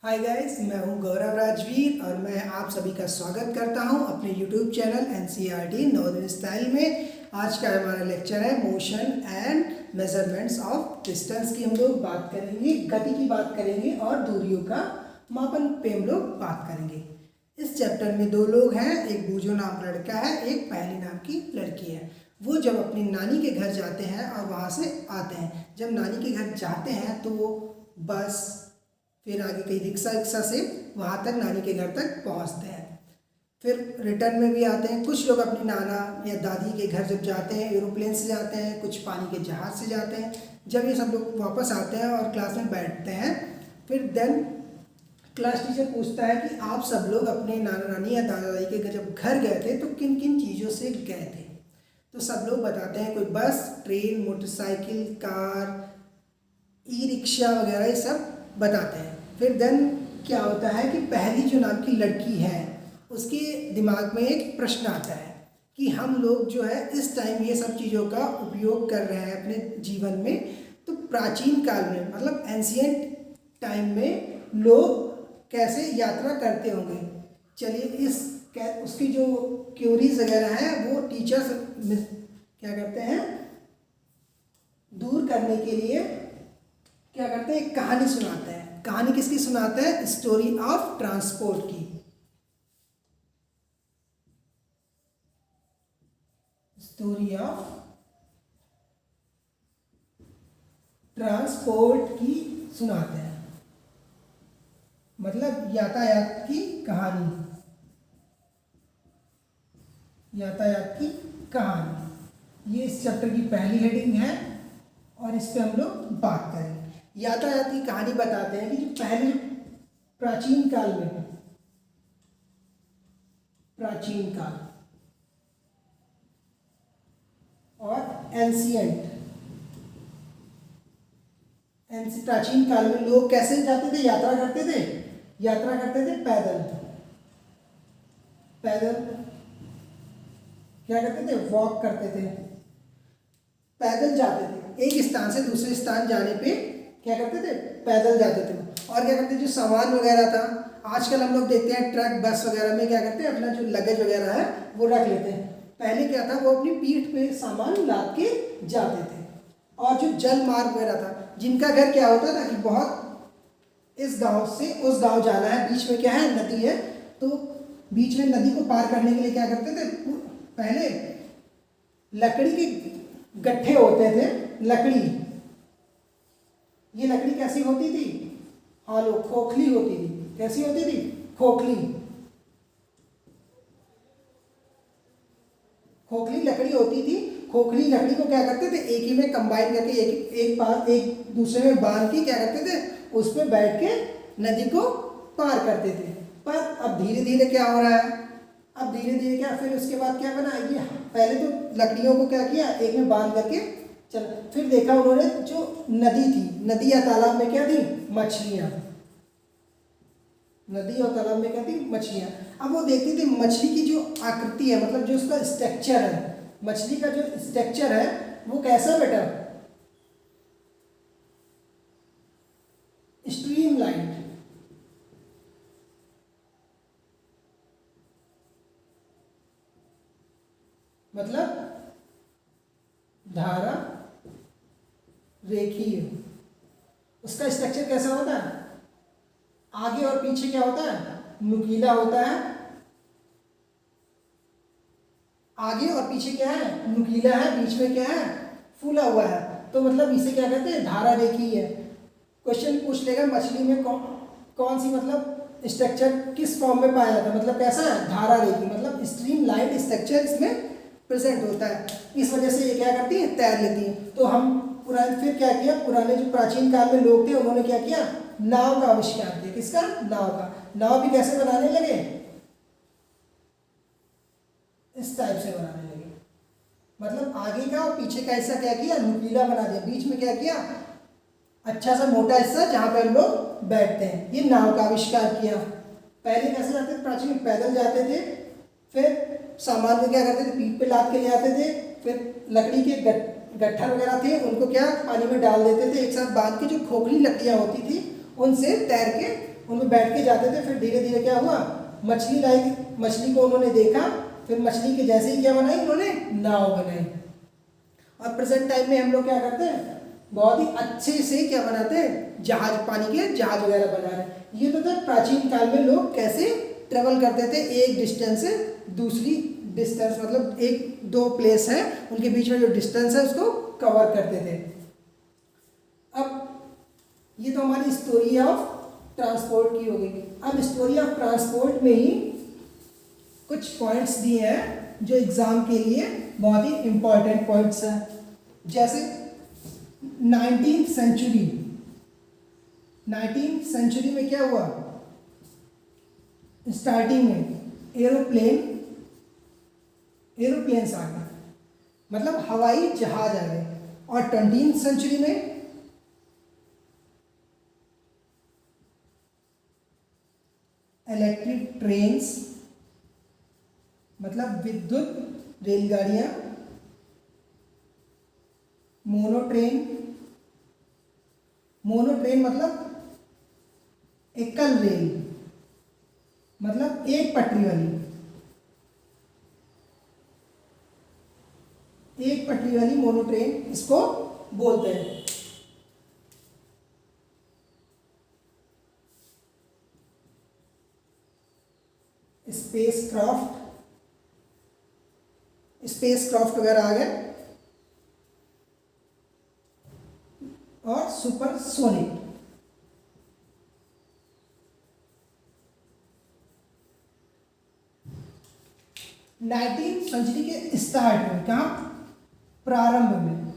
Hi guys, मैं हूं गौरव राजवीर और मैं आप सभी का स्वागत करता हूं अपने YouTube channel NCERT northern style में। आज का हमारा लेक्चर है motion and measurements of distance की। हम लोग बात करेंगे, गति की बात करेंगे और दूरियों का मापन पे हम लोग बात करेंगे। इस चैप्टर में दो लोग हैं, एक बूजो नाम लड़का है, एक पहली नाम की लड़की है। वो जब अपनी नानी के घर जाते हैं और वहाँ से आते हैं, जब नानी के घर जाते हैं तो वो बस फिर आगे कहीं रिक्शा से वहाँ तक नानी के घर तक पहुँचते हैं। फिर रिटर्न में भी आते हैं। कुछ लोग अपनी नाना या दादी के घर जब जाते हैं एरोप्लेन से जाते हैं, कुछ पानी के जहाज़ से जाते हैं। जब ये सब लोग वापस आते हैं और क्लास में बैठते हैं, फिर देन क्लास टीचर पूछता है कि आप सब लोग अपने नाना नानी या दादा दादी के जब घर गए थे तो किन किन चीज़ों से गए थे। तो सब लोग बताते हैं, कोई बस, train, motorcycle, car, e rickshaw वगैरह ये सब बताते हैं। फिर देन क्या होता है कि पहली जो नाम की लड़की है उसके दिमाग में एक प्रश्न आता है कि हम लोग जो है इस टाइम ये सब चीज़ों का उपयोग कर रहे हैं अपने जीवन में, तो प्राचीन काल में मतलब एंशिएंट टाइम में लोग कैसे यात्रा करते होंगे। चलिए उसकी जो क्यूरीज वगैरह हैं वो टीचर्स क्या करते हैं, दूर करने के लिए क्या करते हैं, एक कहानी सुनाते हैं। कहानी किसकी सुनाते हैं? स्टोरी ऑफ ट्रांसपोर्ट की। स्टोरी ऑफ ट्रांसपोर्ट की सुनाते हैं, मतलब यातायात की कहानी। यातायात की कहानी ये इस चैप्टर की पहली हेडिंग है और इस पे हम लोग बात करेंगे। यातायात की कहानी बताते हैं कि जो पहले प्राचीन काल में, प्राचीन काल और एंशिएंट, प्राचीन काल में लोग कैसे जाते थे, यात्रा करते थे। यात्रा करते थे पैदल। पैदल क्या करते थे, वॉक करते थे, पैदल जाते थे। एक स्थान से दूसरे स्थान जाने पे क्या करते थे, पैदल जाते थे। और क्या करते थे, जो सामान वगैरह था, आजकल हम लोग देखते हैं ट्रक बस वगैरह में क्या करते हैं, अपना जो लगेज वगैरह है वो रख लेते हैं। पहले क्या था, वो अपनी पीठ पे सामान लाद के जाते थे। और जो जल मार्ग वगैरह था, जिनका घर क्या होता था कि बहुत इस गांव से उस गांव जाना है, बीच में क्या है, नदी है, तो बीच में नदी को पार करने के लिए क्या करते थे, पहले लकड़ी के गट्ठे होते थे। लकड़ी, ये लकड़ी कैसी होती थी, हॉलो, खोखली होती थी। कैसी होती थी, खोखली। खोखली लकड़ी होती थी। खोखली लकड़ी को क्या करते थे, एक ही में कंबाइन करके एक दूसरे में बांध के क्या करते थे, उस पर बैठ के नदी को पार करते थे। पर अब धीरे धीरे क्या हो रहा है, अब धीरे धीरे क्या, फिर उसके बाद क्या बना, ये पहले तो लकड़ियों को क्या किया, एक में बांध करके चल, फिर देखा उन्होंने जो नदी थी, नदी या तालाब में क्या थी, मछलियाँ। नदी और तालाब में क्या थी, मछलियाँ। अब वो देखती थी मछली की जो आकृति है, मतलब जो उसका स्ट्रक्चर है, मछली का जो स्ट्रक्चर है वो कैसा बेटा, स्ट्रीमलाइन। मतलब धारा रेखीय। उसका स्ट्रक्चर कैसा होता है, आगे और पीछे क्या होता है, नुकीला होता है। आगे और पीछे क्या है, नुकीला है, बीच में क्या है, फूला हुआ है। तो मतलब इसे क्या कहते हैं, धारा रेखीय है। क्वेश्चन पूछ लेगा मछली में कौन सी मतलब स्ट्रक्चर किस फॉर्म में पाया जाता है, मतलब कैसा है, धारा रेखी, मतलब स्ट्रीम लाइन स्ट्रक्चर इसमें प्रेजेंट होता है। इस वजह से ये क्या करती है, तैर लेती है। तो हम पुराने फिर क्या किया, पुराने जो प्राचीन काल में लोग थे उन्होंने क्या किया, नाव का आविष्कार किया। किसका, नाव का। नाव भी कैसे बनाने लगे, इस टाइप से बनाने लगे, मतलब आगे का और पीछे का हिस्सा क्या किया, नुकीला बना दिया, बीच में क्या किया, अच्छा सा मोटा हिस्सा जहाँ पर लोग बैठते हैं। ये नाव का आविष्कार किया। पहले कैसे जाते थे, प्राचीन पैदल जाते थे, फिर सामान को क्या करते थे, पीठ पे लाद के ले आते थे। फिर लकड़ी के गट्ठर वगैरह थे, उनको क्या पानी में डाल देते थे, एक साथ बांध के जो खोखली लकड़ियाँ होती थी उनसे तैर के उनमें बैठ के जाते थे। फिर धीरे धीरे क्या हुआ, मछली लाई, मछली को उन्होंने देखा, फिर मछली के जैसे ही क्या बनाई उन्होंने, नाव बनाई। और प्रेजेंट टाइम में हम लोग क्या करते हैं, बहुत ही अच्छे से क्या बनाते हैं, जहाज, पानी के जहाज वगैरह बना रहे हैं। ये तो था प्राचीन काल में लोग कैसे ट्रेवल करते थे एक डिस्टेंस से दूसरी डिस्टेंस, मतलब एक दो प्लेस है उनके बीच में जो डिस्टेंस है उसको कवर करते थे। अब ये तो हमारी स्टोरी ऑफ ट्रांसपोर्ट की हो गई। अब स्टोरी ऑफ ट्रांसपोर्ट में ही कुछ पॉइंट्स दिए हैं जो एग्जाम के लिए बहुत ही इंपॉर्टेंट पॉइंट्स हैं। जैसे 19th सेंचुरी में क्या हुआ, स्टार्टिंग में एरोप्लेन्स आ गए, मतलब हवाई जहाज आ गए। और 20th सेंचुरी में इलेक्ट्रिक ट्रेन्स, मतलब विद्युत रेलगाड़ियां, मोनोट्रेन मतलब एकल रेल, मतलब एक पटरी वाली मोनोट्रेन इसको बोलते हैं। स्पेसक्राफ्ट वगैरह आ गए, और सुपरसोनिक। सेंचुरी के स्टार्ट में, कहाँ, प्रारंभ में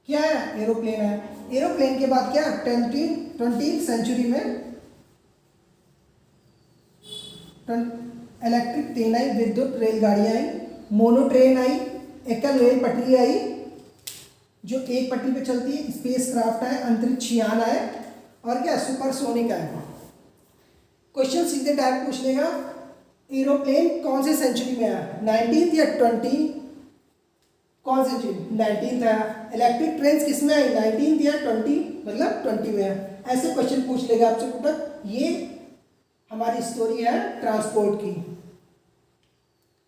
क्या है, एरोप्लेन है। एरोप्लेन के बाद क्या, 20th सेंचुरी में इलेक्ट्रिक ट्रेन आई, विद्युत रेलगाड़ियां आई, मोनोट्रेन आई, एकल रेल पटरी आई जो एक पटरी पे चलती है, स्पेसक्राफ्ट है, अंतरिक्ष यान है, और क्या, सुपरसोनिक है। क्वेश्चन सीधे डायरेक्ट पूछ लेगा, एरोप्लेन कौन से सेंचुरी में आया, 19th या 20th, कौन सेंचुरी, 19th आया। इलेक्ट्रिक ट्रेन किस में आई, 19th या 20, मतलब 20 में आया। ऐसे क्वेश्चन पूछ लेगा आपसे पुटक। ये हमारी स्टोरी है ट्रांसपोर्ट की।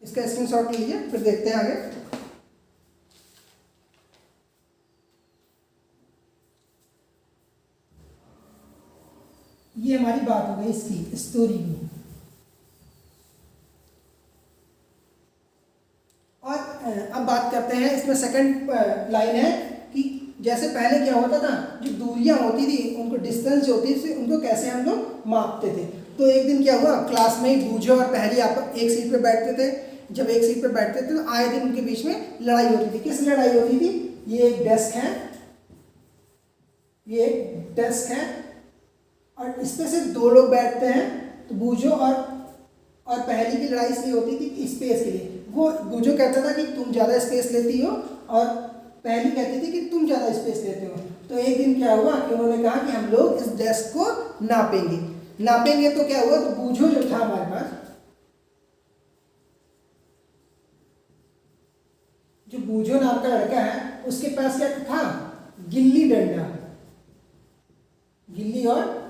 इसका स्क्रीनशॉट लीजिए, फिर देखते हैं आगे। ये हमारी बात हो गई इसकी स्टोरी की। और अब बात करते हैं, इसमें सेकंड लाइन है कि जैसे पहले क्या होता था, जो दूरियां होती थी उनको, डिस्टेंस जो होती थी उनको कैसे हम लोग मापते थे। तो एक दिन क्या हुआ, क्लास में ही बूझो और पहली आप एक सीट पे बैठते थे। जब एक सीट पे बैठते थे तो आए दिन उनके बीच में लड़ाई होती थी। किस लड़ाई होती थी, ये एक डेस्क है, ये एक डेस्क है, और इस पे सिर्फ दो लोग बैठते हैं। तो बूझो और पहली की लड़ाई इसलिए होती थी कि स्पेस के लिए। वो बूझो कहता था कि तुम ज़्यादा स्पेस लेती हो, और पहली कहती थी कि तुम ज़्यादा स्पेस लेते हो। तो एक दिन क्या हुआ कि उन्होंने कहा कि हम लोग इस डेस्क को नापेंगे। तो क्या हुआ, तो बूझो जो था हमारे पास, जो बूझो नाम का लड़का है, उसके पास क्या था, गिल्ली डंडा, गिल्ली और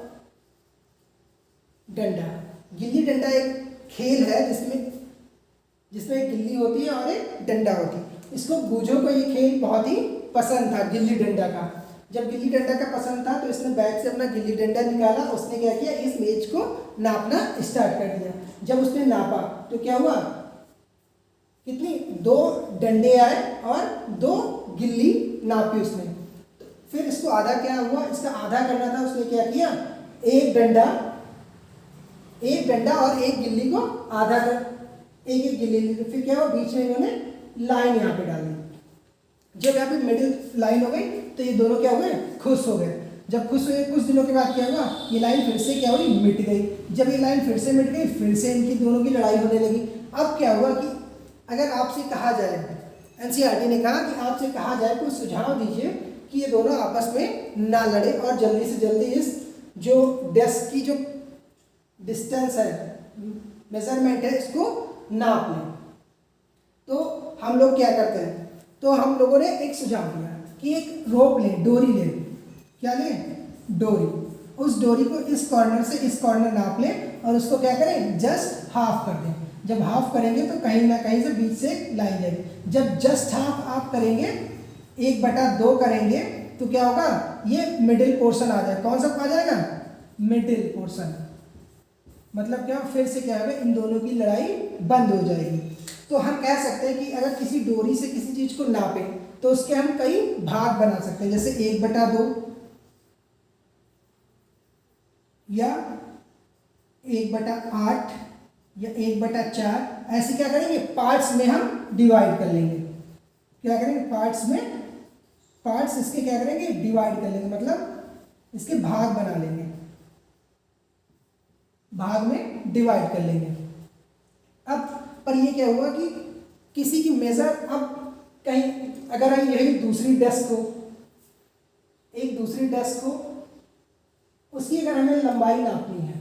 डंडा। गिल्ली डंडा एक खेल है जिसमें एक गिल्ली होती है और एक डंडा होती है। इसको बूझो को ये खेल बहुत ही पसंद था, गिल्ली डंडा का। जब गिल्ली डंडा का पसंद था तो इसने बैग से अपना गिल्ली डंडा निकाला। उसने क्या किया, इस मेज को नापना स्टार्ट कर दिया। जब उसने नापा तो क्या हुआ, कितनी, 2 डंडे आए और 2 गिल्ली नापी उसने। फिर इसको आधा क्या हुआ, इसका आधा करना था। उसने क्या किया, एक डंडा और एक गिल्ली को आधा कर, एक गिल्ली। फिर क्या हुआ, बीच में इन्होंने लाइन यहाँ पे डाली। जब यहाँ पे मिडिल लाइन हो गई तो ये दोनों क्या हो गए, खुश हो गए। जब खुश हुए, कुछ दिनों के बाद क्या हुआ, ये लाइन फिर से क्या हुई, मिट गई। जब ये लाइन फिर से मिट गई, फिर से इनकी दोनों की लड़ाई होने लगी। अब क्या हुआ कि अगर आपसे कहा जाए, एनसीईआरटी ने कहा कि आपसे कहा जाए कोई सुझाव दीजिए कि ये दोनों आपस में ना लड़े और जल्दी से जल्दी इस जो डेस्क की जो डिस्टेंस है, मेजरमेंट है, इसको नाप लें। तो हम लोग क्या करते हैं, तो हम लोगों ने एक सुझाव दिया कि एक रोप ले, डोरी ले। क्या ले, डोरी। उस डोरी को इस कॉर्नर से इस कॉर्नर नाप लें और उसको क्या करें, जस्ट हाफ कर दें। जब हाफ करेंगे तो कहीं ना कहीं से बीच से लाइन जाएगी। जब जस्ट हाफ आप करेंगे, 1/2 करेंगे, तो क्या होगा, ये मिडिल पोर्शन आ जाएगा। कौन सा आ जाएगा, मिडिल पोर्शन। मतलब क्या, फिर से क्या होगा, इन दोनों की लड़ाई बंद हो जाएगी। तो हम कह सकते हैं कि अगर किसी डोरी से किसी चीज को नापें तो उसके हम कई भाग बना सकते हैं, जैसे 1/2 या 1/8 या 1/4। ऐसे क्या करेंगे, पार्ट्स में हम डिवाइड कर लेंगे। क्या करेंगे, पार्ट्स इसके क्या करेंगे, डिवाइड कर लेंगे, मतलब इसके भाग बना लेंगे, भाग में डिवाइड कर लेंगे। अब पर ये क्या हुआ कि किसी की मेजर, अब कहीं अगर हम यही दूसरी डेस्क को उसकी अगर हमें लंबाई नापनी है,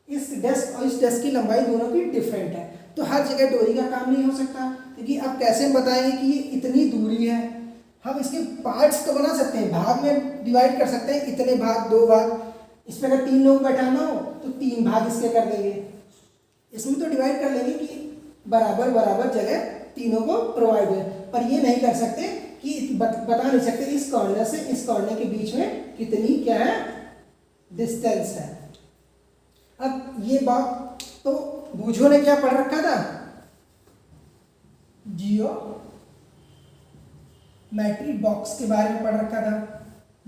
इस डेस्क और इस डेस्क की लंबाई दोनों की डिफरेंट है, तो हर जगह डोरी का काम नहीं हो सकता, क्योंकि अब कैसे हम बताएंगे कि ये इतनी दूरी है। हम इसके पार्ट्स तो बना सकते हैं, भाग में डिवाइड कर सकते हैं, इतने भाग, 2 भाग। इसमें अगर 3 लोग बैठाना हो तो 3 भाग इसके कर देंगे। इसमें तो डिवाइड कर लेंगे कि बराबर बराबर जगह तीनों को प्रोवाइड है, पर ये नहीं कर सकते कि बता नहीं सकते इस कॉर्नर से इस कॉर्नर के बीच में कितनी क्या है, डिस्टेंस है। अब ये बात तो बूझो ने क्या पढ़ रखा था, जियोमेट्री बॉक्स के बारे में पढ़ रखा था,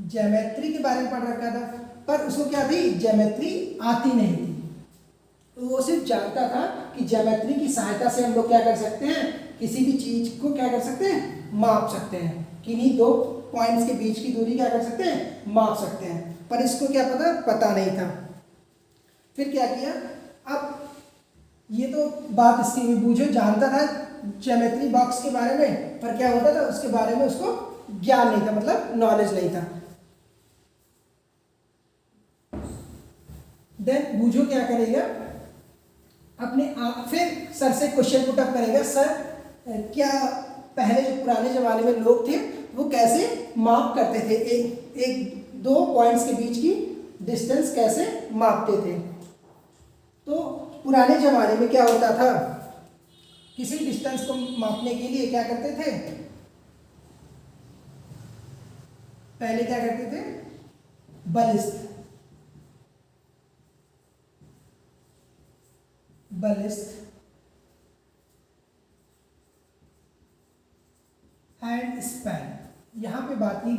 ज्योमेट्री के बारे में पढ़ रखा था, पर उसको क्या थी, ज्योमेट्री आती नहीं थी। तो वो सिर्फ जानता था कि ज्योमेट्री की सहायता से हम लोग क्या कर सकते हैं, किसी भी चीज को क्या कर सकते हैं, माप सकते हैं। किन्हीं 2 पॉइंट्स के बीच की दूरी क्या कर सकते हैं, माप सकते हैं, पर इसको क्या पता नहीं था। फिर क्या किया, अब ये तो बात इसकी भी बूझो जानता था ज्योमेट्री बॉक्स के बारे में, पर क्या होता था उसके बारे में उसको ज्ञान नहीं था, मतलब नॉलेज नहीं था। देन बूझो क्या करेगा, अपने आप फिर सर से क्वेश्चन पुट अप करेगा, सर क्या पहले जो पुराने जमाने में लोग थे वो कैसे माप करते थे, एक 2 पॉइंट्स के बीच की डिस्टेंस कैसे मापते थे। तो पुराने जमाने में क्या होता था, किसी डिस्टेंस को मापने के लिए क्या करते थे, पहले क्या करते थे, बलिस्थ एंड स्पैन। यहां पे बात की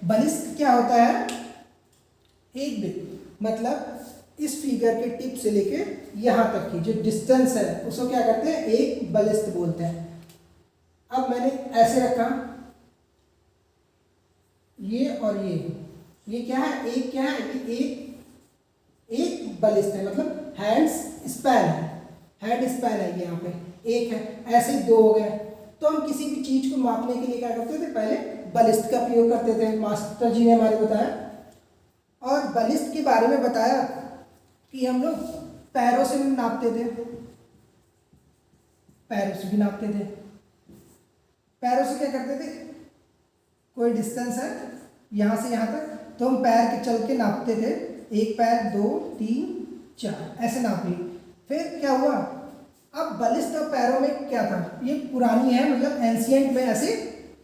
बलिस्थ क्या होता है, एक बिट, मतलब इस फिगर के टिप से लेके यहां तक की जो डिस्टेंस है उसको क्या करते हैं, एक बलिस्थ बोलते हैं। अब मैंने ऐसे रखा, ये और ये क्या है, एक क्या है, एक बलिस्थ है, मतलब हैंड स्पैन है, यहाँ पे एक है, ऐसे 2 हो गए। तो हम किसी भी चीज को मापने के लिए क्या करते थे, पहले बलिस्थ का प्रयोग करते थे, मास्टर जी ने हमारे बताया। और बलिस्थ के बारे में बताया कि हम लोग पैरों से भी नापते थे, पैरों से क्या करते थे, कोई डिस्टेंस है यहाँ से यहाँ तक, तो हम पैर के चल के नापते थे, 1 पैर 2 3 4 ऐसे नाप लिए। फिर क्या हुआ, अब बलिस्थ और पैरों में क्या था, ये पुरानी है, मतलब एंशिएंट में ऐसे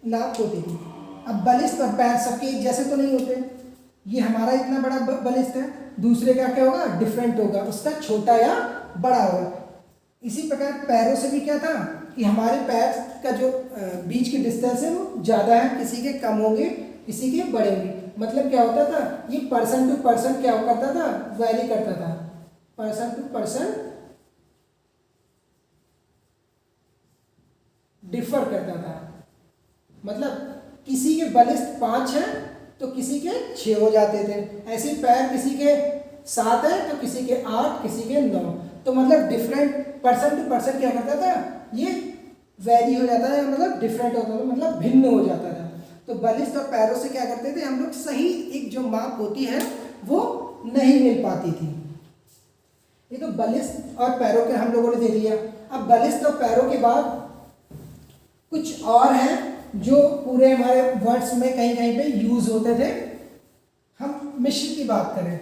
नाप होती थी। अब बलिस्थ और पैर सबके एक जैसे तो नहीं होते, ये हमारा इतना बड़ा बलिस्थ है, दूसरे का क्या होगा, डिफरेंट होगा, उसका छोटा या बड़ा होगा। इसी प्रकार पैरों से भी क्या था कि हमारे पैर का जो बीच की डिस्टेंस है वो ज़्यादा है, किसी के कम होंगे, किसी के बड़े होंगे। मतलब क्या होता था, ये पर्सन टू पर्सन क्या करता था, वैरी करता था, पर्सन टू पर्सन डिफर करता था। मतलब किसी के बलिस्थ 5 है तो किसी के 6 हो जाते थे, ऐसे पैर किसी के 7 है तो किसी के 8, किसी के 9। तो मतलब डिफरेंट पर्सन टू पर्सन क्या करता था, ये वेरी हो जाता है, मतलब डिफरेंट होता था, मतलब भिन्न हो जाता था। तो बलिस्थ और पैरों से क्या करते थे हम लोग, सही एक जो माप होती है वो नहीं मिल पाती थी। ये तो बलिस्थ और पैरों के हम लोगों ने देख लिया। अब बलिस्थ और पैरों के बाद कुछ और हैं जो पूरे हमारे वर्ड्स में कहीं कहीं पे यूज होते थे, हम मिस्र की बात करें,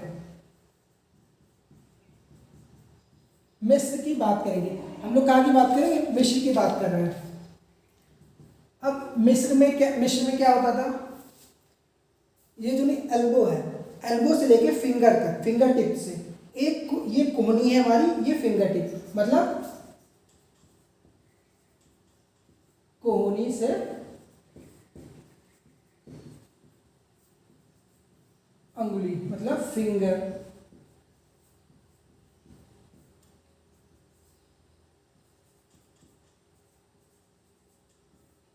मिस्र की बात करेंगे हम लोग, कहाँ की बात करेंगे, मिस्र की बात कर रहे हैं। अब मिस्र में क्या होता था, ये जो नहीं एल्बो है, एल्बो से लेके फिंगर तक, फिंगर टिप से एक ये कोहनी है हमारी, ये फिंगर टिप, मतलब कोहनी से अंगुली मतलब फिंगर,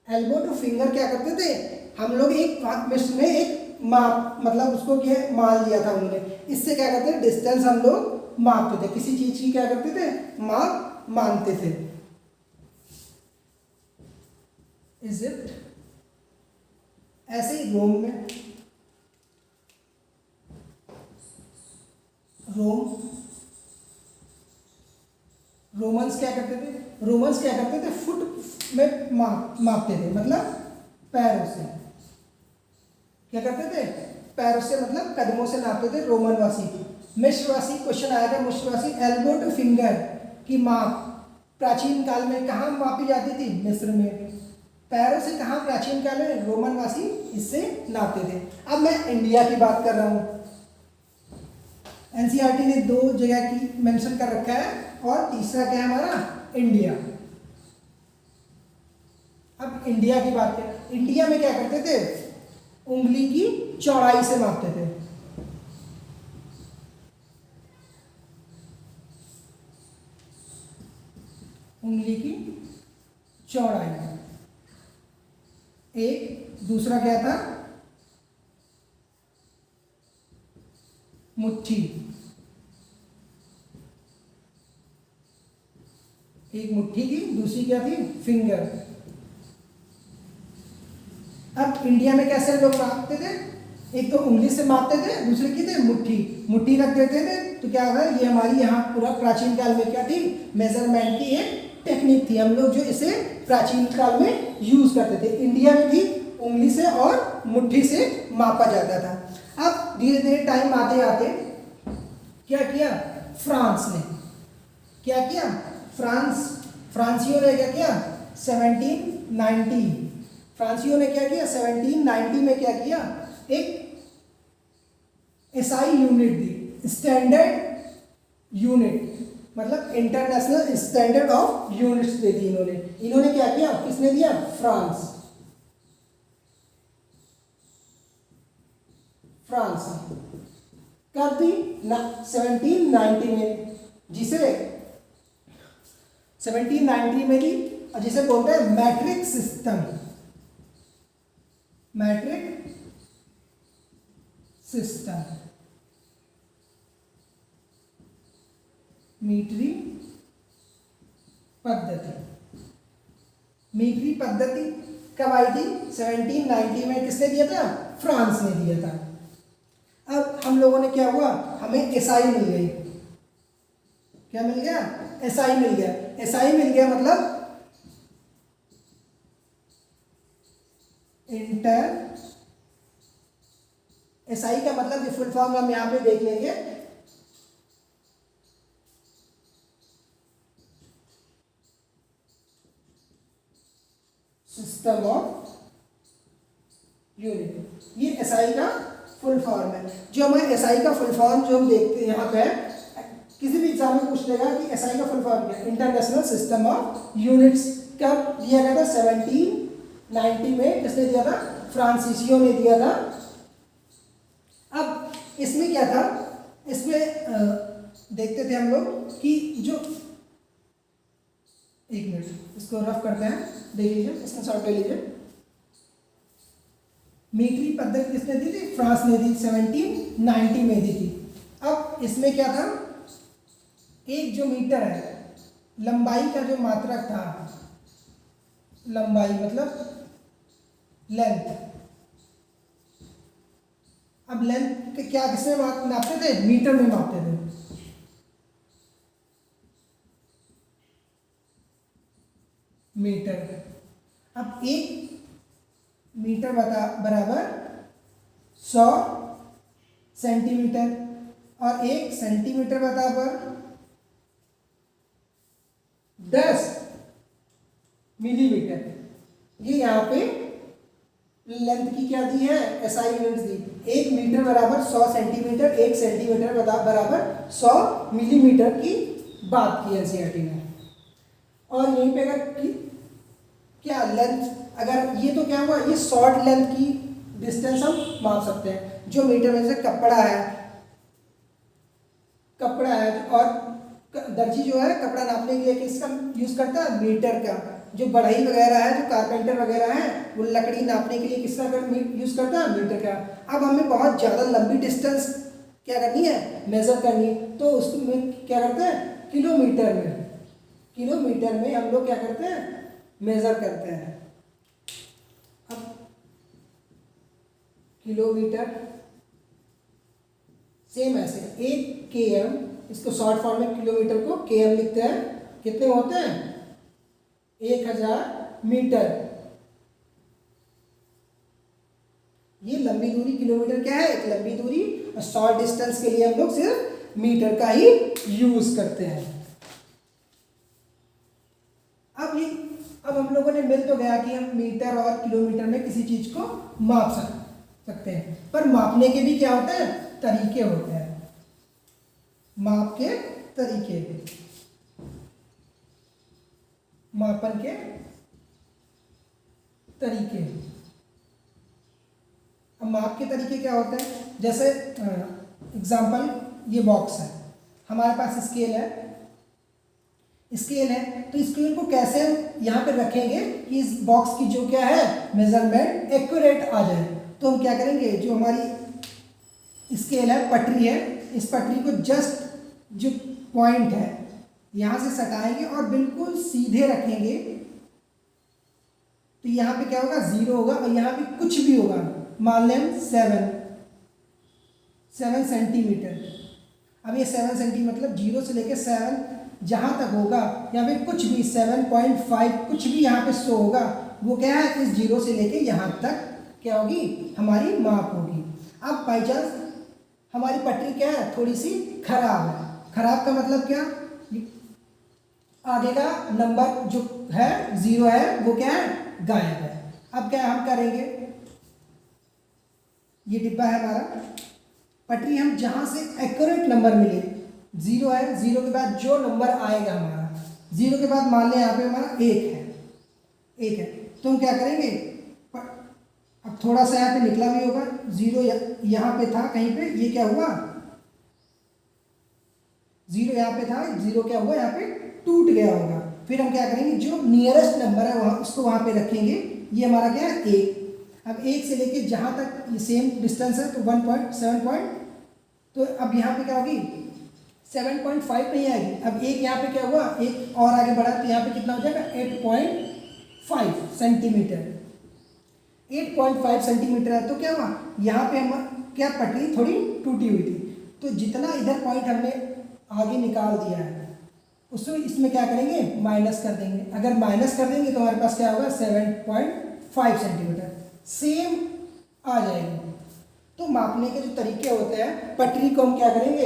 एल्बो टू फिंगर क्या करते थे हम लोग, एक मिस्र में एक माप, मतलब उसको क्या मान लिया था उन्होंने, इससे क्या करते थे डिस्टेंस हम लोग मापते थे, किसी चीज की क्या करते थे माप मानते थे। इजिप्ट, ऐसे ही रोम में, रोमन्स क्या करते थे, रोमन्स क्या करते थे फुट में मापते थे, मतलब पैरों से, क्या करते थे पैरों से, मतलब कदमों से नापते थे रोमन वासी। मिस्रवासी, क्वेश्चन आएगा मिस्रवासी, एल्बो टू फिंगर की माप प्राचीन काल में कहाँ मापी जाती थी, मिस्र में। पैरों से कहाँ प्राचीन काल में, रोमन वासी इससे नापते थे। अब मैं इंडिया की बात कर रहा हूँ, एनसीईआरटी ने 2 जगह की मेंशन कर रखा है, और तीसरा क्या है हमारा, इंडिया। अब इंडिया की बात करें, इंडिया में क्या करते थे, उंगली की चौड़ाई से मापते थे, उंगली की चौड़ाई। एक दूसरा क्या था, मुट्ठी, एक मुट्ठी की, दूसरी क्या थी, फिंगर। अब इंडिया में कैसे लोग मापते थे, एक तो उंगली से मापते थे, दूसरे की थे मुट्ठी, मुट्ठी रख देते थे, तो क्या होगा, ये हमारी यहाँ पूरा प्राचीन काल में क्या थी, मेजरमेंट की एक टेक्निक थी, हम लोग जो इसे प्राचीन काल में यूज करते थे। इंडिया में भी उंगली से और मुट्ठी से मापा जाता था। अब धीरे धीरे टाइम आते आते क्या किया, फ्रांस ने क्या किया, फ्रांसियों ने क्या किया, 1790, फ्रांसियों ने क्या किया 1790 में क्या किया, एक एसआई यूनिट दी, स्टैंडर्ड यूनिट, मतलब इंटरनेशनल स्टैंडर्ड ऑफ यूनिट्स दे दी इन्होंने क्या किया, किसने दिया, फ्रांस कर दी 1790 में, जिसे 1790 में दी, और जिसे बोलते हैं मैट्रिक सिस्टम, मैट्रिक सिस्टम, मीट्री पद्धति। मीट्री पद्धति कब आई थी, 1790 में, किसने दिया था, फ्रांस ने दिया था। अब हम लोगों ने क्या हुआ, हमें एसआई मिल गई, क्या मिल गया, एसआई मिल गया, एसआई मिल गया मतलब इंटर, एसआई का मतलब फुल फॉर्म हम यहां पे देख लेंगे, सिस्टम ऑफ यूनिट, ये एसआई का फुल फॉर्म है। जो हमें एसआई का फुल फॉर्म जो हम देखते हैं यहाँ पे, किसी भी एग्जाम में पूछ लेगा कि एसआई का फुल फॉर्म क्या है, इंटरनेशनल सिस्टम ऑफ यूनिट्स। कब दिया गया था, 1790 में, किसने दिया था, फ्रांसीसियो ने दिया था। अब इसमें क्या था, इसमें देखते थे हम लोग कि जो, एक मिनट इसको रफ करते हैं, देख लीजिए, इसका शॉर्ट ले लीजिए। मीट्री पद्धति किसने दी थी, फ्रांस ने दी, 1790 में दी थी। अब इसमें क्या था, एक जो मीटर है, लंबाई का जो मात्रक था, लंबाई मतलब लेंथ, अब लेंथ क्या किसमें नापते थे, मीटर में मापते थे। मीटर, अब 1 मीटर बराबर 100 सेंटीमीटर और 1 सेंटीमीटर बराबर 10 मिलीमीटर। ये यहाँ पे लेंथ की क्या दी है, एसआई यूनिट्स दी। 1 मीटर बराबर 100 सेंटीमीटर, 1 सेंटीमीटर बराबर 100 मिलीमीटर की बात की एनसीईआरटी ने। और यहीं पे अगर क्या लेंथ, अगर ये तो क्या हुआ, ये शॉर्ट लेंथ की डिस्टेंस हम माप सकते हैं। जो मीटर में से कपड़ा है और दर्जी जो है कपड़ा नापने के लिए किसका यूज करता है, मीटर का। जो बढ़ई वगैरह है, जो कारपेंटर वगैरह है, वो लकड़ी नापने के लिए किसका यूज करता है, मीटर का। अब हमें बहुत ज़्यादा लंबी डिस्टेंस क्या करनी है, मेजर करनी है, तो उसमें क्या करते हैं, किलोमीटर में हम लोग क्या करते हैं, मेजर करते हैं। अब किलोमीटर सेम ऐसे 1 km, इसको शॉर्ट फॉर्म में किलोमीटर को km लिखते हैं। कितने होते हैं, 1000 मीटर। ये लंबी दूरी, किलोमीटर क्या है, एक लंबी दूरी, और शॉर्ट डिस्टेंस के लिए हम लोग सिर्फ मीटर का ही यूज करते हैं। अब हम लोगों ने मिल तो गया कि हम मीटर और किलोमीटर में किसी चीज को माप सकते हैं, पर मापने के भी क्या होते हैं, तरीके होते हैं। माप के तरीके, मापन के तरीके। अब माप के तरीके क्या होते हैं, जैसे एग्जांपल, ये बॉक्स है, हमारे पास स्केल है, तो स्केल को कैसे हम यहाँ पे रखेंगे कि इस बॉक्स की जो क्या है, मेजरमेंट एक्यूरेट आ जाए। तो हम क्या करेंगे, जो हमारी स्केल है, पटरी है, इस पटरी को जस्ट जो पॉइंट है यहाँ से सटाएंगे और बिल्कुल सीधे रखेंगे। तो यहाँ पे क्या होगा, 0 होगा, और यहाँ पे कुछ भी होगा, मान लें हम 7 सेंटीमीटर। अब ये 7 सेंटीमीटर मतलब 0 से लेके 7 जहाँ तक होगा, या फिर कुछ भी 7.5 कुछ भी यहाँ पे शो होगा, वो क्या है, इस 0 से लेके यहाँ तक क्या होगी, हमारी माप होगी। अब बाई चांस हमारी पटरी क्या है, थोड़ी सी खराब है। खराब का मतलब क्या, आगे का नंबर जो है 0 है, वो क्या है, गायब है। अब क्या हम करेंगे, ये डिब्बा है हमारा, पटरी हम जहाँ से एक्यूरेट नंबर मिले, 0 है, 0 के बाद जो नंबर आएगा हमारा, 0 के बाद मान लें यहाँ पे हमारा 1 है, तो हम क्या करेंगे, अब थोड़ा सा यहाँ पे निकला भी होगा, 0 यहाँ पे था कहीं पे, ये क्या हुआ, 0 यहाँ पे था, 0 क्या हुआ, यहाँ पे टूट गया होगा। फिर हम क्या करेंगे, जो नियरेस्ट नंबर है वहाँ, उसको वहाँ पे रखेंगे। ये हमारा क्या है, 1। अब 1 से लेके जहाँ तक ये सेम डिस्टेंस है, तो 1.7 तो अब यहाँ पे क्या होगी, 7.5 नहीं आएगी। अब 1 यहाँ पे क्या हुआ, 1 और आगे बढ़ा, तो यहाँ पे कितना हो जाएगा, 8.5 सेंटीमीटर। 8.5 सेंटीमीटर है, तो क्या हुआ, यहाँ पे हम क्या, पटरी थोड़ी टूटी हुई थी, तो जितना इधर पॉइंट हमने आगे निकाल दिया है, उसमें इसमें क्या करेंगे, माइनस कर देंगे। अगर माइनस कर देंगे तो हमारे पास क्या होगा, 7.5 सेंटीमीटर सेम आ जाएगी। तो मापने के जो तरीके होते हैं, पटरी को हम क्या करेंगे,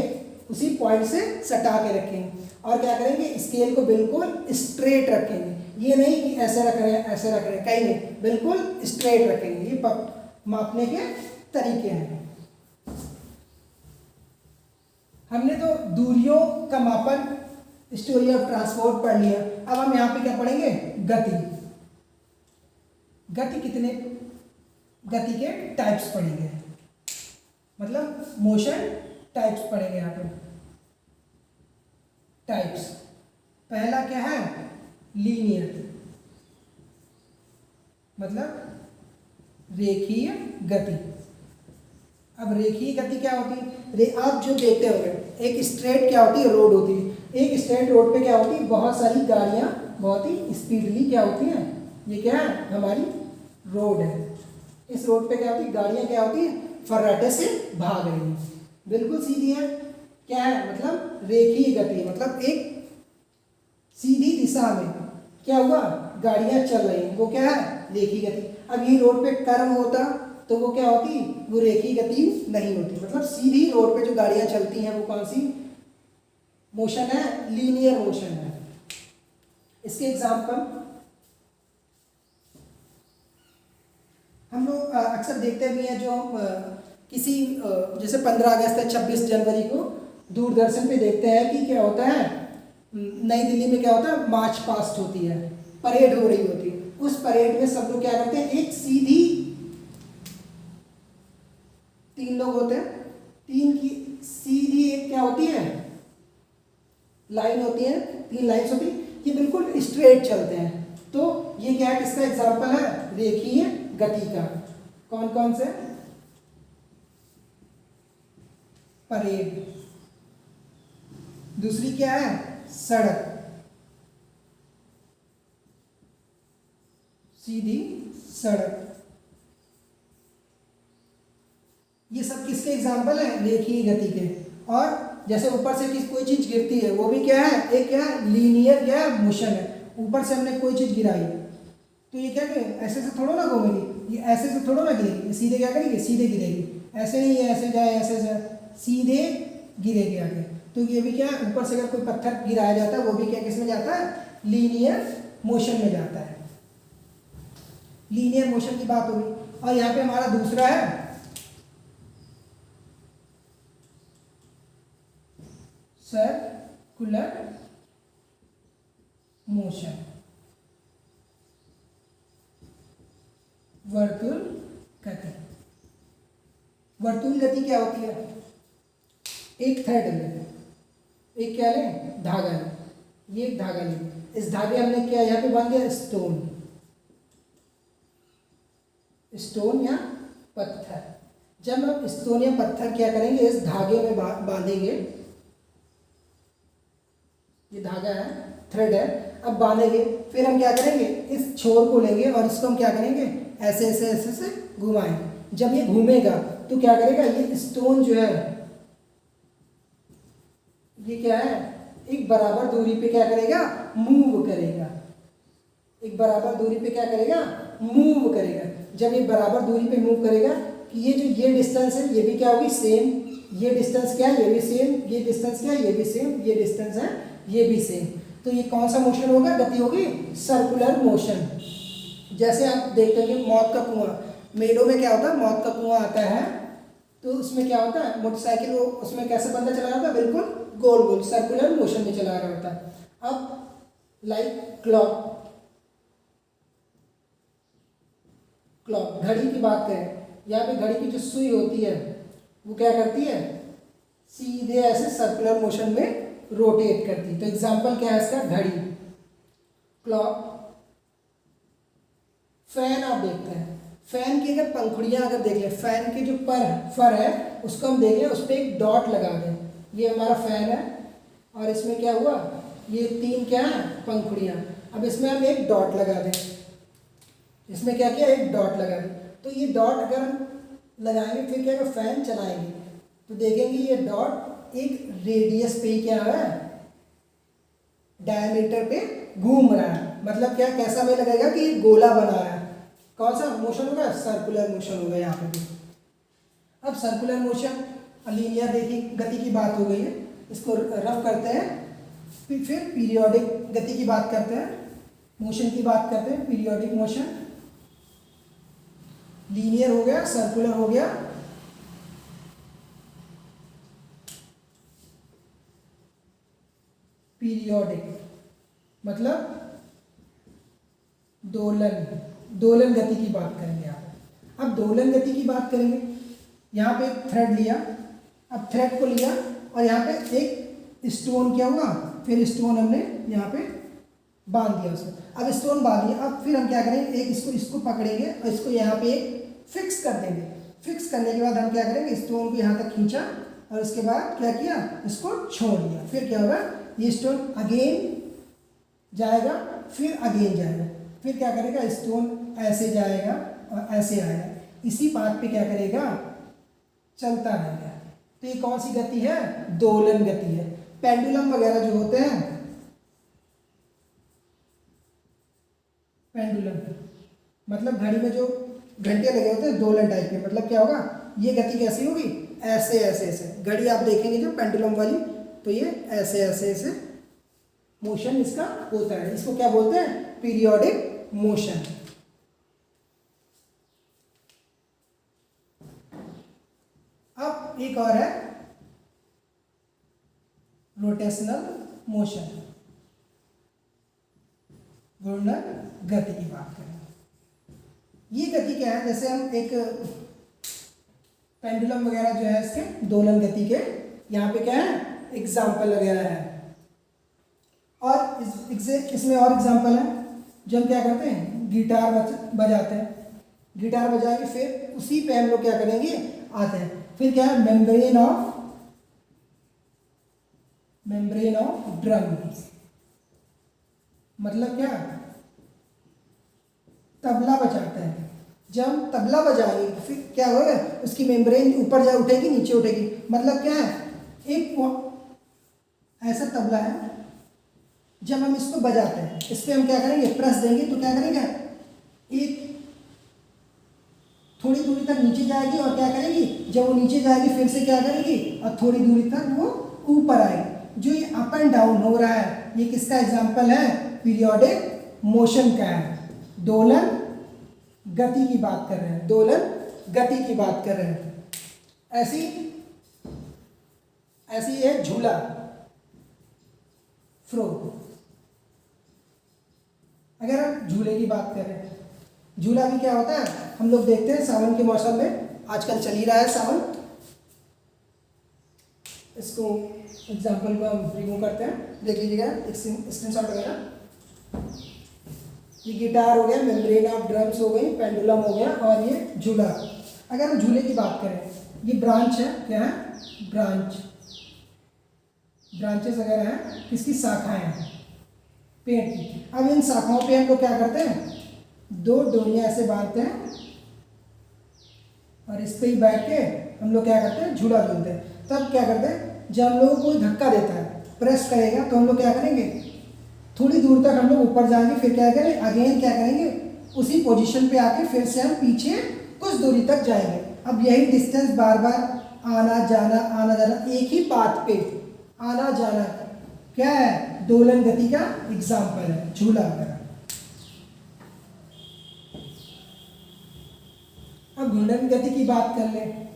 उसी पॉइंट से सटा के रखेंगे, और क्या करेंगे, स्केल को बिल्कुल स्ट्रेट रखेंगे। ये नहीं कि ऐसे रख रहे हैं, ऐसे रख रहे हैं, कहीं नहीं, बिल्कुल स्ट्रेट रखेंगे। ये मापने के तरीके हैं। हमने तो दूरियों का मापन, स्टोरी ऑफ ट्रांसपोर्ट पढ़ लिया। अब हम यहाँ पे क्या पढ़ेंगे, गति के टाइप्स पढ़ेंगे, मतलब मोशन टाइप्स पढ़ेंगे यहाँ पे। टाइप्स, पहला क्या है, लीनियर, मतलब रेखीय गति। अब रेखीय गति क्या होती है, आप जो देखते होंगे, एक स्ट्रेट क्या होती है, रोड होती है। एक स्ट्रेट रोड पे क्या होती है, बहुत सारी गाड़ियाँ बहुत ही स्पीडली क्या होती हैं, ये क्या है, हमारी रोड है। इस रोड पे क्या होती है, गाड़ियाँ क्या होती है, फर्राटे से भाग रही हैं, बिल्कुल सीधी है। क्या है, मतलब रेखीय गति, मतलब एक सीधी दिशा में क्या हुआ, गाड़ियाँ चल रही हैं, वो क्या है, रेखीय गति। अब ये रोड पे कर्व होता, तो वो क्या होती, वो रेखीय गति नहीं होती। मतलब सीधी रोड पे जो गाड़ियां चलती हैं वो कौन सी मोशन है, लीनियर मोशन है। इसके एग्जाम्पल हम लोग अक्सर देखते भी हैं, जो किसी जैसे 15 अगस्त या 26 जनवरी को दूरदर्शन पे देखते हैं कि क्या होता है, नई दिल्ली में क्या होता है, मार्च पास्ट होती है, परेड हो रही होती है। उस परेड में सब लोग क्या करते हैं, एक सीधी, 3 लोग होते हैं, 3 की सीधी एक क्या होती है, लाइन होती है, 3 लाइन्स होती है, ये बिल्कुल स्ट्रेट चलते हैं। तो ये क्या है, किसका एग्जाम्पल है, रेखीय गति का। कौन कौन से, परेड, दूसरी क्या है, सड़क, सीधी सड़क। ये सब किसके एग्जाम्पल है, रेखीय गति के। और जैसे ऊपर से कोई चीज गिरती है, वो भी क्या है, एक क्या है, लीनियर क्या है, मोशन है। ऊपर से हमने कोई चीज गिराई तो ये क्या करेगी, ऐसे से थोड़ा ना घूमेगी, ये ऐसे से थोड़ा ना गिरेगी, सीधे क्या करेगी, सीधे गिरेगी। ऐसे नहीं है ऐसे जाए, ऐसे जाए, सीधे गिरेगी आगे। तो ये भी क्या है, ऊपर से अगर कोई पत्थर गिराया जाता है वो भी क्या किस में जाता है, लीनियर मोशन में जाता है। लीनियर मोशन की बात होगी। और यहाँ पे हमारा दूसरा है सर्कुलर मोशन, वर्तुल गति। वर्तुल गति क्या होती है, एक थ्रेड लें, एक क्या लें, धागा लें, ये एक धागा लें, इस धागे हमने क्या यहाँ पे बांध दिया, स्टोन, स्टोन या पत्थर। जब हम स्टोन या पत्थर क्या करेंगे, इस धागे में बांधेंगे, ये धागा है, थ्रेड है, अब बांधेंगे, फिर हम क्या करेंगे, इस छोर को लेंगे और इसको हम क्या करेंगे, ऐसे ऐसे ऐसे से घुमाएंगे। जब ये घूमेगा तो क्या करेगा, ये स्टोन जो है ये क्या है, एक बराबर दूरी पे क्या करेगा, मूव करेगा, एक बराबर दूरी पे क्या करेगा, मूव करेगा। जब ये बराबर दूरी पे मूव करेगा कि ये जो ये डिस्टेंस है ये भी क्या होगी, सेम, ये डिस्टेंस क्या है, ये भी सेम, ये डिस्टेंस क्या है, ये भी सेम, ये डिस्टेंस है, ये भी सेम। तो ये कौन सा मोशन होगा, गति होगी सर्कुलर मोशन। जैसे आप देखते हैं मौत का कुआं, मेलों में क्या होता है, मौत का कुआं आता है तो उसमें क्या होता है, मोटरसाइकिल वो उसमें कैसे बंदा चला रहा था, बिल्कुल गोल गोल सर्कुलर मोशन में चला रहा होता है। अब लाइक क्लॉक, क्लॉक घड़ी की बात करें, यहाँ पे घड़ी की जो सुई होती है वो क्या करती है, सीधे ऐसे सर्कुलर मोशन में रोटेट करती है। तो एग्जाम्पल क्या है इसका, घड़ी, क्लॉक। फैन आप देखते हैं, फैन की अगर पंखुड़ियां अगर देख लें, फैन के जो फर है उसको हम देख लें, उस पर एक डॉट लगा दें, ये हमारा फैन है और इसमें क्या हुआ, ये 3 क्या है, पंखुड़ियां। अब इसमें हम एक डॉट लगा दें, इसमें क्या किया, एक डॉट लगा दें। तो ये डॉट अगर हम लगाएंगे फिर क्या होगा, फैन चलाएंगे तो देखेंगे ये डॉट एक रेडियस पे क्या है, डायमीटर पे घूम रहा है। मतलब क्या, कैसा हमें लगेगा कि ये गोला बना रहा है। कौन सा मोशन होगा, सर्कुलर मोशन होगा यहाँ पे भी। अब सर्कुलर मोशन, लीनियर देखिए गति की बात हो गई है, इसको रफ करते हैं। फिर पीरियोडिक गति की बात करते हैं, मोशन की बात करते हैं। पीरियोडिक मोशन, लीनियर हो गया, सर्कुलर हो गया, पीरियोडिक मतलब दोलन, दोलन गति की बात करेंगे आप। अब दोलन गति की बात करेंगे, यहाँ पे एक थ्रेड लिया, अब थ्रेड को लिया और यहाँ पे एक स्टोन क्या हुआ, फिर स्टोन हमने यहाँ पे बांध दिया उसमें। अब स्टोन बांध दिया, अब फिर हम क्या करेंगे, एक इसको पकड़ेंगे और इसको यहाँ पे फिक्स कर देंगे। फिक्स करने के बाद हम क्या करेंगे, स्टोन को यहाँ तक खींचा और उसके बाद क्या किया, इसको छोड़ दिया। फिर क्या होगा, ये स्टोन अगेन जाएगा, फिर अगेन जाएगा, फिर क्या करेगा, स्टोन ऐसे जाएगा और ऐसे आएगा, इसी पाथ पे क्या करेगा, चलता रहेगा। तो ये कौन सी गति है, दोलन गति है। पेंडुलम वगैरह जो होते हैं, पेंडुलम मतलब घड़ी में जो घंटे लगे होते हैं दोलन टाइप के, मतलब क्या होगा, ये गति कैसी होगी, ऐसे ऐसे ऐसे। घड़ी आप देखेंगे जो पेंडुलम वाली, तो ये ऐसे ऐसे ऐसे मोशन इसका होता है। इसको क्या बोलते हैं, पीरियोडिक मोशन। अब एक और है रोटेशनल मोशन, घूर्णन गति की बात करें। ये गति क्या है, जैसे हम एक पेंडुलम वगैरह जो है इसके दोलन गति के, यहाँ पे क्या है एग्जाम्पल वगैरह है। और इसमें और एग्जाम्पल है, जो हम क्या करते हैं गिटार बजाते हैं, गिटार बजाएंगे फिर उसी पे हम लोग क्या करेंगे आते हैं। फिर क्या है मेम्ब्रेन ऑफ ड्रम, मतलब क्या, तबला बजाते हैं। जब हम तबला बजाएंगे तो फिर क्या होगा, उसकी मेम्ब्रेन ऊपर जा उठेगी नीचे उठेगी, मतलब क्या है, एक ऐसा तबला है, जब हम इसको बजाते हैं इस पर हम क्या करेंगे प्रेस देंगे तो क्या करेंगे, एक थोड़ी दूरी तक नीचे जाएगी और क्या करेगी, जब वो नीचे जाएगी फिर से क्या करेगी और थोड़ी दूरी तक वो ऊपर आएगी। जो ये अप एंड डाउन हो रहा है ये किसका एग्जाम्पल है, पीरियोडिक मोशन का है। दोलन गति की बात कर रहे हैं, दोलन गति की बात कर रहे हैं। ऐसी है झूला, फ्रो। अगर हम झूले की बात करें, झूला भी क्या होता है, हम लोग देखते हैं सावन के मौसम में, आजकल चल ही रहा है सावन, इसको एग्जाम्पल को हम रिमूव करते हैं, देख लीजिएगा एक स्क्रीनशॉट वगैरह। ये गिटार हो गया, मेम्ब्रेन ऑफ ड्रम्स हो गई, पेंडुलम हो गया, और ये झूला। अगर हम झूले की बात करें, ये ब्रांच है, क्या है ब्रांचेस वगैरह हैं, किसकी शाखाएं हैं, पेड़ की। अब इन शाखाओं पे हम लोग क्या करते हैं, दो डोरियां ऐसे बांधते हैं और इस पे ही बैठ के हम लोग क्या करते हैं झूला झूलते हैं। तब क्या करते हैं, जब हम लोग को कोई धक्का देता है, प्रेस करेगा, तो हम लोग क्या करेंगे, थोड़ी दूर तक हम लोग ऊपर जाएंगे, फिर क्या करेंगे अगेन क्या करेंगे, उसी पोजीशन पे आके फिर से हम पीछे कुछ दूरी तक जाएंगे। अब यही डिस्टेंस बार बार आना जाना एक ही पाथ पे आना जाना क्या है, दोलन गति का एग्जाम्पल है झूला वगैरह। अब घूर्णन गति की बात कर लें,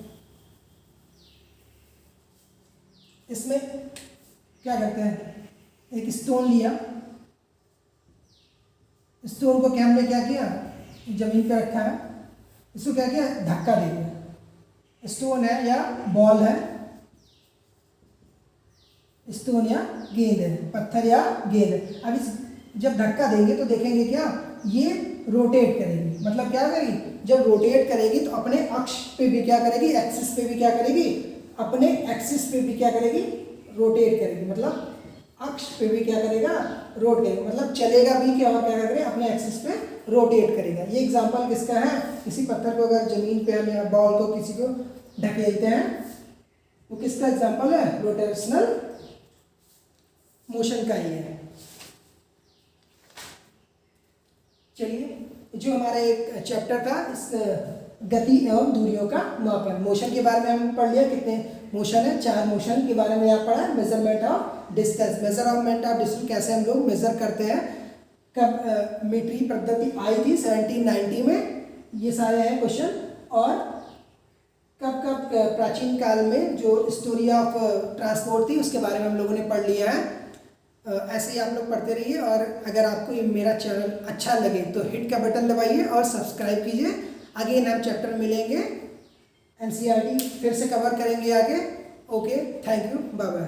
इसमें क्या करते हैं, एक स्टोन लिया, स्टोन को क्या हमने क्या किया, जमीन पर रखा है, इसको क्या किया धक्का दे दिया। स्टोन है या बॉल है, स्टोन या गेंद है, पत्थर या गेंद है। अब इस जब धक्का देंगे तो देखेंगे क्या, ये रोटेट करेगी, मतलब क्या करेगी, जब रोटेट करेगी तो अपने अक्ष पे भी क्या करेगी, एक्सिस पे भी क्या करेगी, अपने एक्सिस पे भी क्या करेगी, रोटेट करेगी, मतलब अक्ष पे भी क्या करेगा, रोटेट करेगा, मतलब चलेगा भी क्या और क्या करेगा, अपने एक्सिस पे रोटेट करेगा। ये एग्जांपल किसका है, किसी पत्थर को अगर जमीन पे हम या बॉल को किसी को ढकेलते हैं, वो किसका एग्जांपल है, रोटेशनल मोशन का ही है। चलिए, जो हमारा एक चैप्टर था इस गति एवं दूरियों का मापन, मोशन के बारे में हम पढ़ लिया, कितने मोशन है, 4 मोशन के बारे में यहाँ पढ़ा। Measurement of distance, measurement of distance कैसे हम लोग मेजर करते हैं, कब मीट्रिक पद्धति आई थी 1790 में, ये सारे हैं क्वेश्चन। और कब कब प्राचीन काल में जो स्टोरी ऑफ ट्रांसपोर्ट थी उसके बारे में हम लोगों ने पढ़ लिया है। ऐसे ही आप लोग पढ़ते रहिए, और अगर आपको ये मेरा चैनल अच्छा लगे तो हिट का बटन दबाइए और सब्सक्राइब कीजिए। अगेन हम चैप्टर मिलेंगे, एनसीईआरटी फिर से कवर करेंगे आगे। Okay, thank you, bye bye.